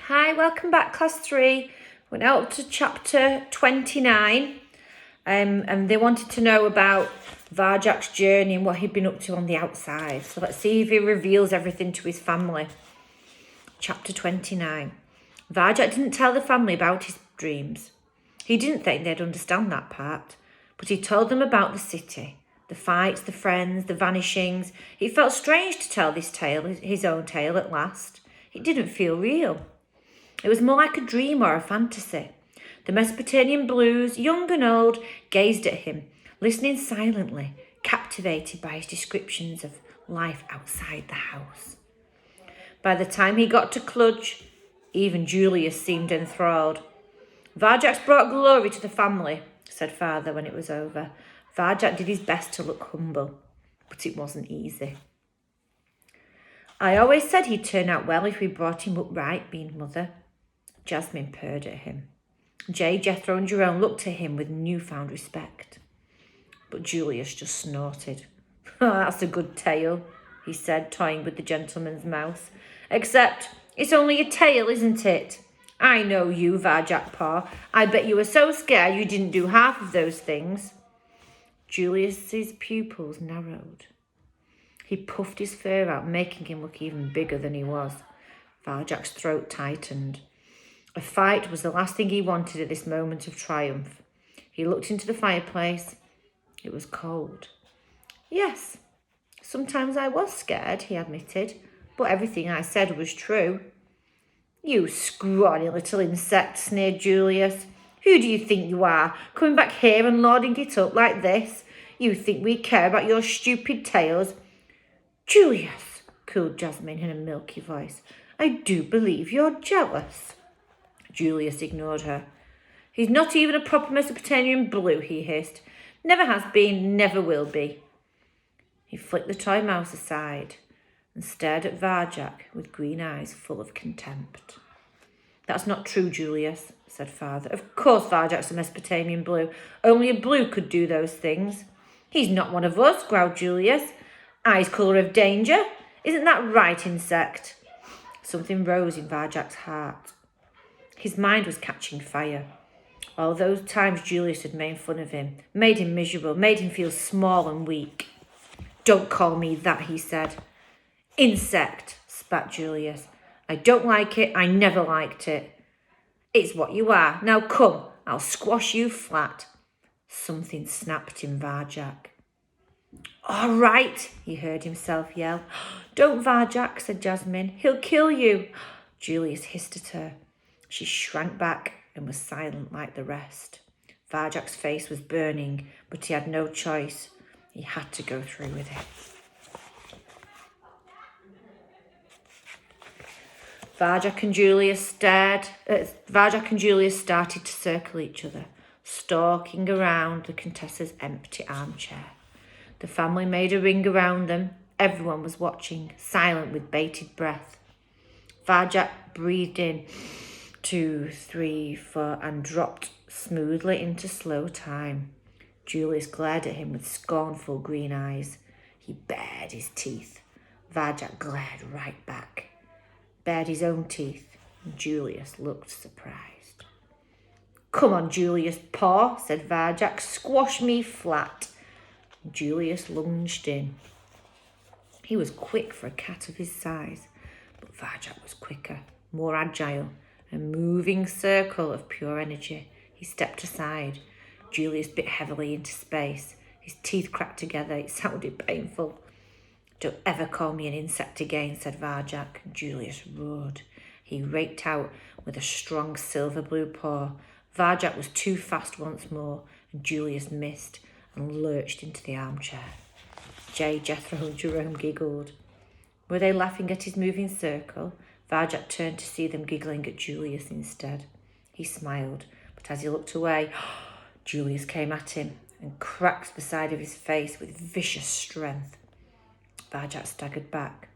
Hi, welcome back, class 3. We're now up to chapter 29. And they wanted to know about Varjak's journey and what he'd been up to on the outside. So let's see if he reveals everything to his family. Chapter 29. Varjak didn't tell the family about his dreams. He didn't think they'd understand that part, but he told them about the city, the fights, the friends, the vanishings. It felt strange to tell this tale, his own tale at last. It didn't feel real. It was more like a dream or a fantasy. The Mesopotamian Blues, young and old, gazed at him, listening silently, captivated by his descriptions of life outside the house. By the time he got to Cluj, even Julius seemed enthralled. Varjak's brought glory to the family, said father when it was over. Varjak did his best to look humble, but it wasn't easy. I always said he'd turn out well if we brought him up right, beamed mother. Jasmine purred at him. Jay, Jethro and Jerome looked at him with newfound respect. But Julius just snorted. Oh, that's a good tale, he said, toying with the gentleman's mouse. Except it's only a tale, isn't it? I know you, Varjak Pa. I bet you were so scared you didn't do half of those things. Julius's pupils narrowed. He puffed his fur out, making him look even bigger than he was. Varjak's throat tightened. A fight was the last thing he wanted at this moment of triumph. He looked into the fireplace. It was cold. Yes, sometimes I was scared, he admitted, but everything I said was true. You scrawny little insect, sneered Julius. Who do you think you are, coming back here and lording it up like this? You think we care about your stupid tales? Julius, cooed Jasmine in a milky voice, I do believe you're jealous. Julius ignored her. He's not even a proper Mesopotamian Blue, he hissed. Never has been, never will be. He flicked the toy mouse aside and stared at Varjak with green eyes full of contempt. That's not true, Julius, said father. Of course Varjak's a Mesopotamian Blue. Only a Blue could do those things. He's not one of us, growled Julius. Eyes colour of danger. Isn't that right, insect? Something rose in Varjak's heart. His mind was catching fire. All those times Julius had made fun of him, made him miserable, made him feel small and weak. Don't call me that, he said. Insect, spat Julius. I don't like it, I never liked it. It's what you are. Now come, I'll squash you flat. Something snapped in Varjak. All right, he heard himself yell. Don't, Varjak, said Jasmine. He'll kill you. Julius hissed at her. She shrank back and was silent like the rest. Varjak's face was burning, but he had no choice. He had to go through with it. Varjak and Julius started to circle each other, stalking around the Contessa's empty armchair. The family made a ring around them. Everyone was watching, silent with bated breath. Varjak breathed in 2, 3, 4 and dropped smoothly into slow time. Julius glared at him with scornful green eyes. He bared his teeth. Varjak glared right back, bared his own teeth, and Julius looked surprised. Come on, Julius, paw, said Varjak. Squash me flat. Julius lunged in. He was quick for a cat of his size, but Varjak was quicker, more agile, a moving circle of pure energy. He stepped aside. Julius bit heavily into space. His teeth cracked together. It sounded painful. Don't ever call me an insect again, said Varjak. Julius roared. He raked out with a strong silver blue paw. Varjak was too fast once more, and Julius missed and lurched into the armchair. Jay, Jethro and Jerome giggled. Were they laughing at his moving circle? Varjak turned to see them giggling at Julius instead. He smiled, but as he looked away, Julius came at him and cracked the side of his face with vicious strength. Varjak staggered back.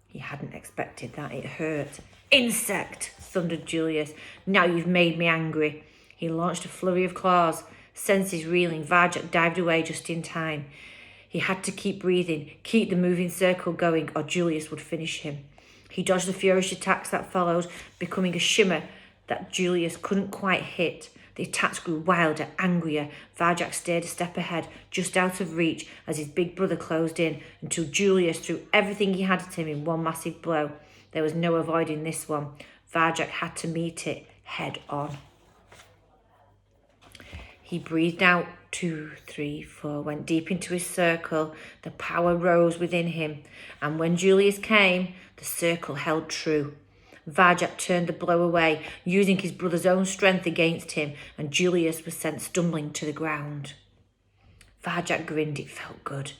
He hadn't expected that. It hurt. Insect, thundered Julius. Now you've made me angry. He launched a flurry of claws. Senses reeling, Varjak dived away just in time. He had to keep breathing, keep the moving circle going, or Julius would finish him. He dodged the furious attacks that followed, becoming a shimmer that Julius couldn't quite hit. The attacks grew wilder, angrier. Varjak stayed a step ahead, just out of reach, as his big brother closed in, until Julius threw everything he had at him in one massive blow. There was no avoiding this one. Varjak had to meet it head on. He breathed out, 2, 3, 4, went deep into his circle. The power rose within him, and when Julius came, the circle held true. Varjak turned the blow away, using his brother's own strength against him, and Julius was sent stumbling to the ground. Varjak grinned. It felt good.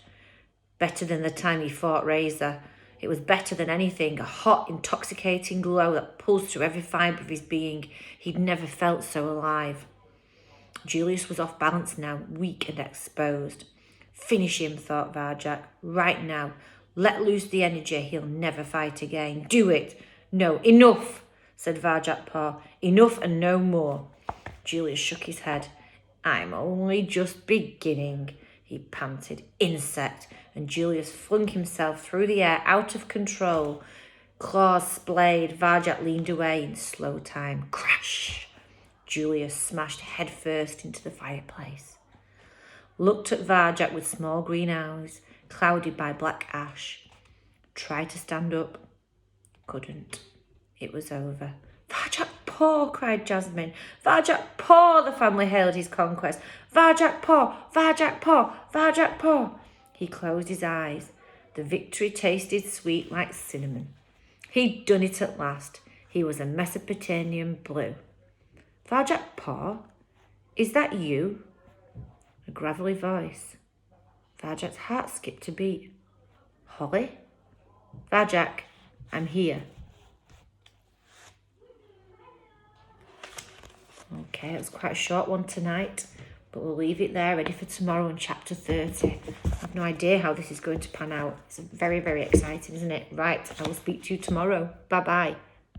Better than the time he fought Razor. It was better than anything, a hot, intoxicating glow that pulsed through every fibre of his being. He'd never felt so alive. Julius was off balance now, weak and exposed. Finish him, thought Varjak, right now. Let loose the energy, he'll never fight again. Do it. No, enough, said Varjak Paw. Enough and no more. Julius shook his head. I'm only just beginning, he panted. Insect. And Julius flung himself through the air, out of control. Claws splayed. Varjak leaned away in slow time. Crash! Julius smashed headfirst into the fireplace. Looked at Varjak with small green eyes, clouded by black ash. Tried to stand up. Couldn't. It was over. Varjak Paw, cried Jasmine. Varjak Paw, the family hailed his conquest. Varjak Paw, Varjak Paw, Varjak Paw. He closed his eyes. The victory tasted sweet like cinnamon. He'd done it at last. He was a Mesopotamian blue. Varjak Paw, is that you? A gravelly voice. Varjak's heart skipped a beat. Holly? Varjak, I'm here. Okay, it was quite a short one tonight, but we'll leave it there, ready for tomorrow in chapter 30. I have no idea how this is going to pan out. It's very, very exciting, isn't it? Right, I will speak to you tomorrow. Bye-bye.